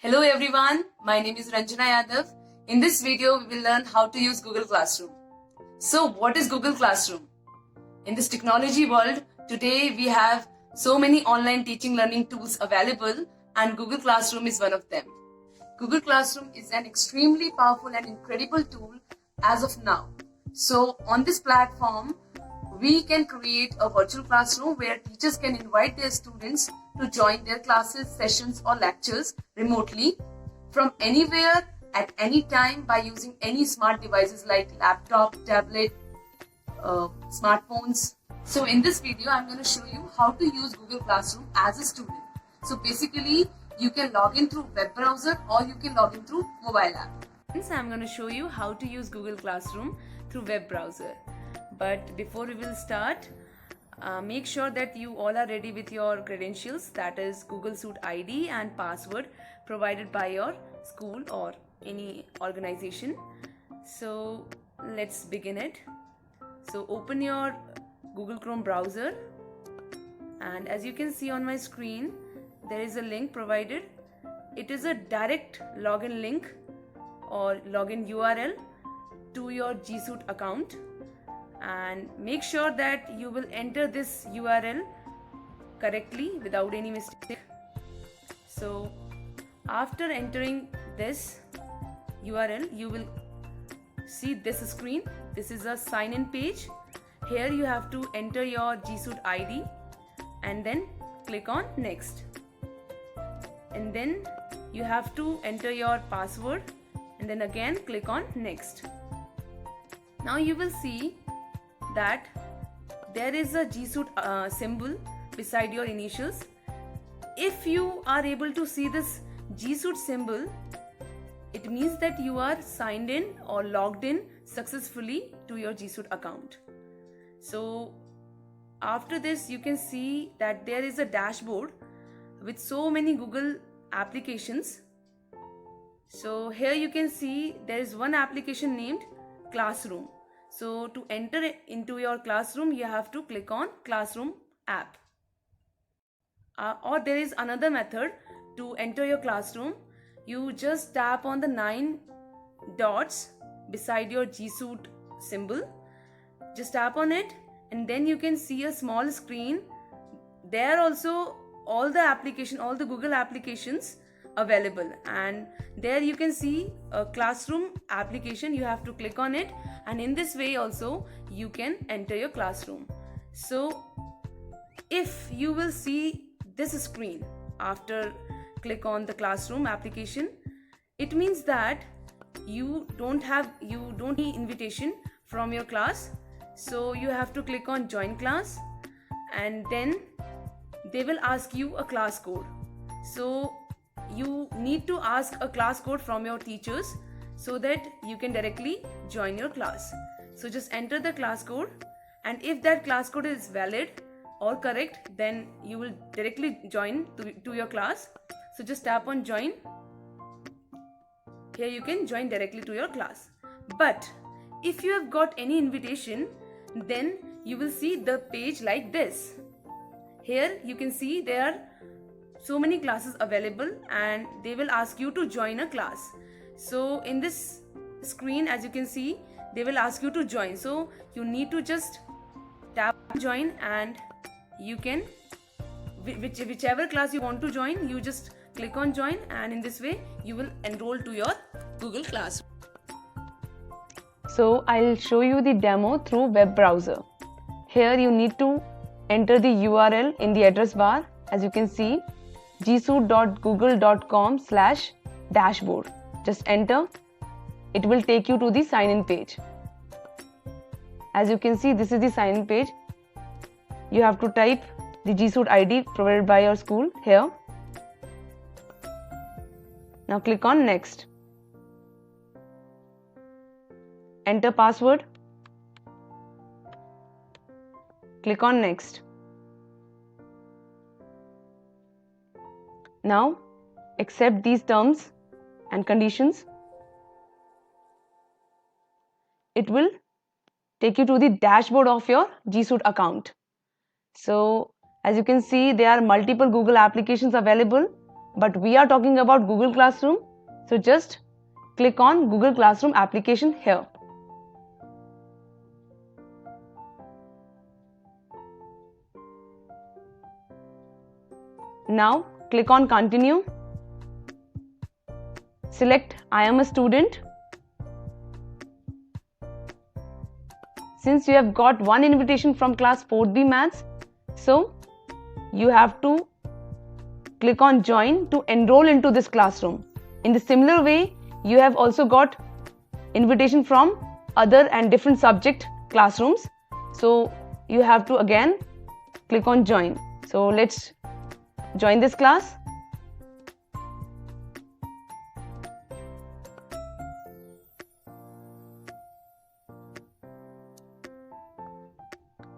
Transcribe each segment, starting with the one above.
Hello everyone, my name is Ranjana Yadav. In this video, we will learn how to use Google Classroom. So what is Google Classroom? In this technology world, today we have so many online teaching learning tools available and Google Classroom is one of them. Google Classroom is an extremely powerful and incredible tool as of now. So on this platform, we can create a virtual classroom where teachers can invite their students to join their classes, sessions or lectures remotely from anywhere at any time by using any smart devices like laptop, tablet, smartphones. So in this video, I'm going to show you how to use Google Classroom as a student. So basically, you can log in through web browser or you can log in through mobile app. I'm going to show you how to use Google Classroom through web browser. But before we will start, make sure that you all are ready with your credentials, that is Google Suite ID and password provided by your school or any organization. So let's begin it. So open your Google Chrome browser and as you can see on my screen, there is a link provided. It is a direct login link or login URL to your G Suite account. And make sure that you will enter this URL correctly without any mistake. So after entering this URL, you will see this screen. This is a sign in page. Here you have to enter your G Suite ID and then click on next. And then you have to enter your password and then again click on next. Now you will see that there is a G Suite symbol beside your initials. If you are able to see this G Suite symbol, it means that you are signed in or logged in successfully to your G Suite account. So after this, you can see that there is a dashboard with so many Google applications. So here you can see there is one application named Classroom. So to enter into your classroom, you have to click on Classroom app. Or there is another method to enter your classroom. You just tap on the 9 dots beside your G Suite symbol. Just tap on it and then you can see a small screen. There also all the Google applications available, and there you can see a classroom application. You have to click on it, and in this way also you can enter your classroom. So if you will see this screen after click on the classroom application, it means that you don't need invitation from your class. So you have to click on join class and then they will ask you a class code. So you need to ask a class code from your teachers so that you can directly join your class. So just enter the class code, and if that class code is valid or correct, then you will directly join to your class. So just tap on join. Here you can join directly to your class. But if you have got any invitation, then you will see the page like this. Here you can see there are so many classes available and they will ask you to join a class. So in this screen, as you can see, they will ask you to join. So you need to just tap join and you can, whichever class you want to join, you just click on join, and in this way you will enroll to your Google Classroom. So I'll show you the demo through web browser. Here you need to enter the URL in the address bar. As you can see, gsuite.google.com/dashboard. Just enter. It will take you to the sign-in page. As you can see, this is the sign-in page. You have to type the G Suite ID provided by your school here. Now click on next. Enter password. Click on next. Now accept these terms and conditions. It will take you to the dashboard of your G Suite account. So as you can see, there are multiple Google applications available but we are talking about Google Classroom. So just click on Google Classroom application here. Now click on continue. Select I am a student. Since you have got one invitation from class 4B Maths, so you have to click on join to enroll into this classroom. In the similar way, you have also got invitation from other and different subject classrooms. So you have to again click on join. So let's join this class.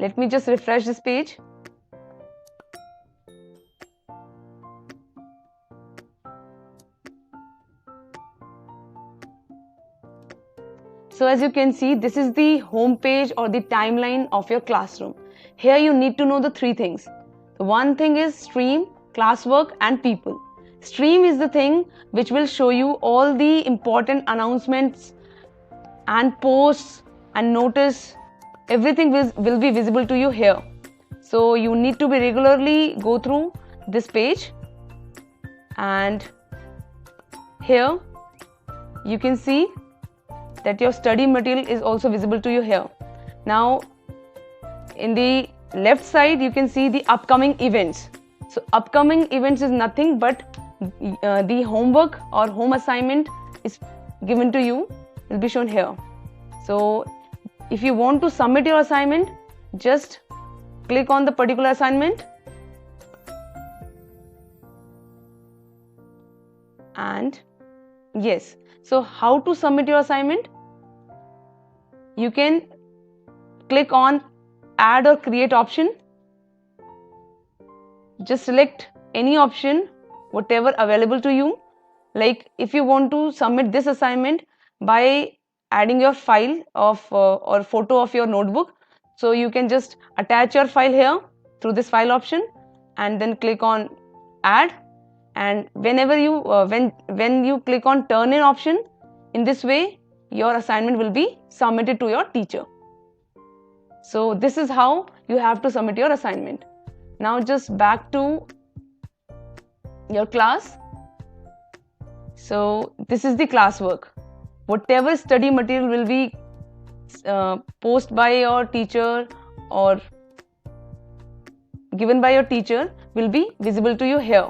Let me just refresh this page. So as you can see, this is the home page or the timeline of your classroom. Here you need to know the three things. The one thing is stream, classwork and people. Stream is the thing which will show you all the important announcements and posts and notice. Everything will be visible to you here. So you need to be regularly go through this page, and here you can see that your study material is also visible to you here. Now in the left side you can see the upcoming events. So upcoming events is nothing but the homework or home assignment is given to you, will be shown here. So if you want to submit your assignment, just click on the particular assignment and yes. So how to submit your assignment? You can click on add or create option. Just select any option, whatever available to you. Like if you want to submit this assignment by adding your file of or photo of your notebook, so you can just attach your file here through this file option and then click on add. And whenever you when you click on turn in option, in this way your assignment will be submitted to your teacher. So this is how you have to submit your assignment. Now just back to your class. So this is the classwork. Whatever study material will be posted by your teacher or given by your teacher will be visible to you here.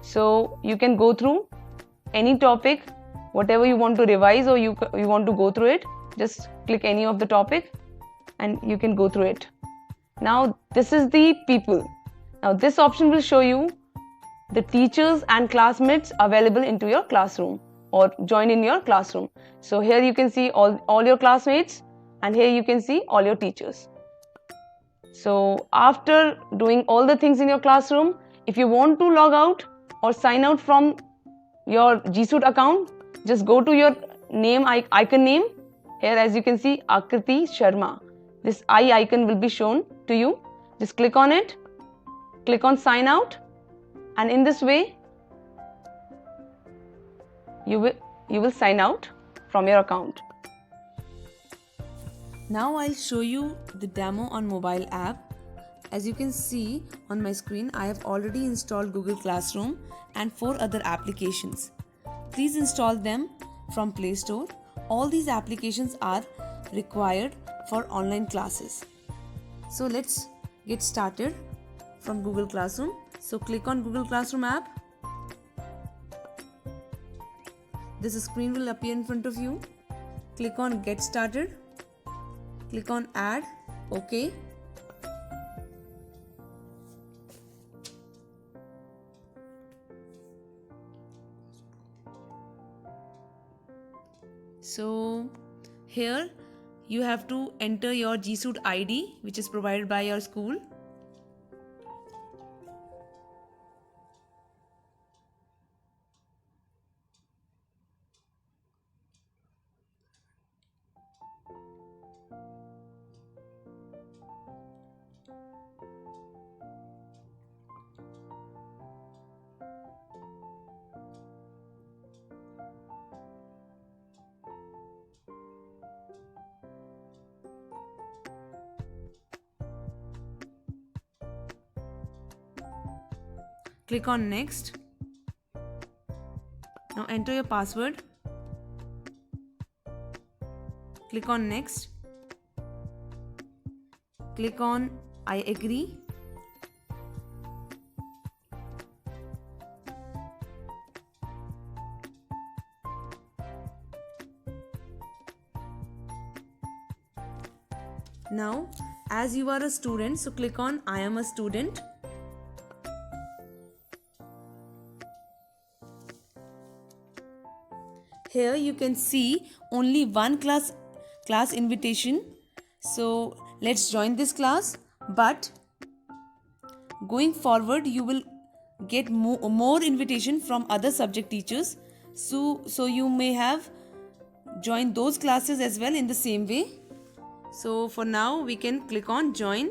So you can go through any topic, whatever you want to revise or you want to go through it. Just click any of the topic and you can go through it. Now this is the people. Now this option will show you the teachers and classmates available into your classroom or join in your classroom. So here you can see all your classmates and here you can see all your teachers. So after doing all the things in your classroom, if you want to log out or sign out from your G Suite account, just go to your name icon name. Here as you can see Akriti Sharma. This I icon will be shown to you. Just click on it, click on sign out, and in this way you will sign out from your account. Now I'll show you the demo on mobile app. As you can see on my screen, I have already installed Google Classroom and 4 other applications. Please install them from Play Store. All these applications are required for online classes. So let's get started from Google Classroom. So click on Google Classroom app. This screen will appear in front of you. Click on Get Started. Click on Add. OK. So here you have to enter your G Suite ID, which is provided by your school. Click on next. Now enter your password. Click on next. Click on I agree. Now, as you are a student, so click on I am a student. Here you can see only one class invitation. So let's join this class. But going forward, you will get more invitation from other subject teachers. So you may have joined those classes as well in the same way. So for now, we can click on join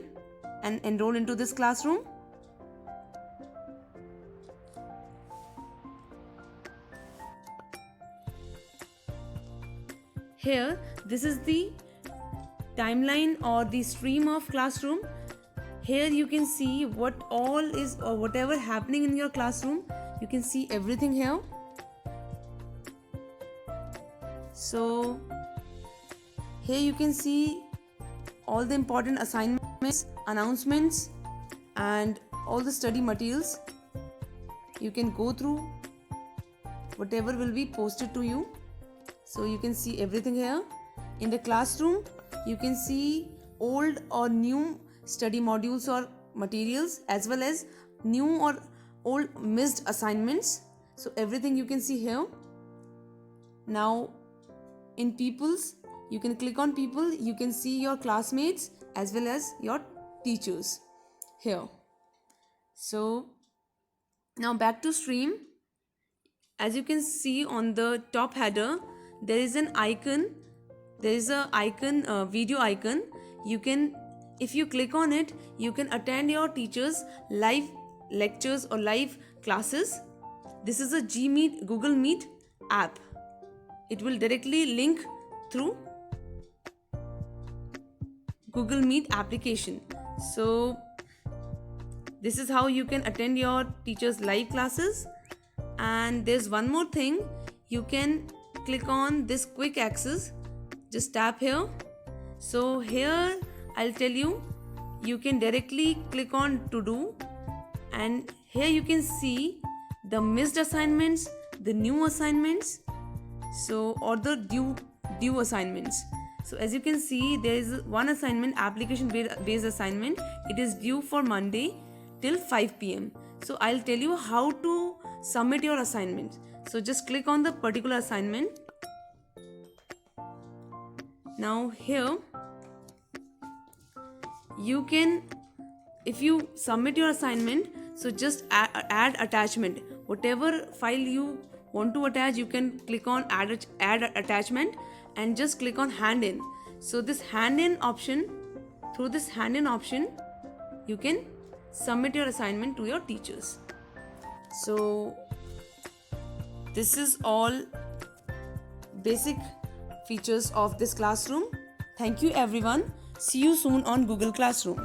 and enroll into this classroom. Here, this is the timeline or the stream of classroom. Here you can see what all is or whatever happening in your classroom. You can see everything here. So here you can see all the important assignments, announcements, and all the study materials. You can go through whatever will be posted to you. So you can see everything here. In the classroom, you can see old or new study modules or materials, as well as new or old missed assignments. So everything you can see here. Now in peoples, you can click on people. You can see your classmates as well as your teachers here. So now back to stream. As you can see on the top header, there is an icon. There is a icon, video icon. You can, if you click on it, you can attend your teachers' live lectures or live classes. This is a Google Meet app. It will directly link through Google Meet application. So this is how you can attend your teachers' live classes. And there's one more thing. You can click on this quick access. Just tap here. So here I'll tell you, you can directly click on to do, and here you can see the missed assignments, the new assignments, so or the due assignments. So as you can see, there is one assignment, application based assignment. It is due for Monday till 5 p.m. So I'll tell you how to submit your assignment. So just click on the particular assignment. Now here you can, if you submit your assignment, so just add attachment. Whatever file you want to attach, you can click on add attachment and just click on hand in. So this hand in option, through this hand in option, you can submit your assignment to your teachers. So this is all basic features of this classroom. Thank you everyone. See you soon on Google Classroom.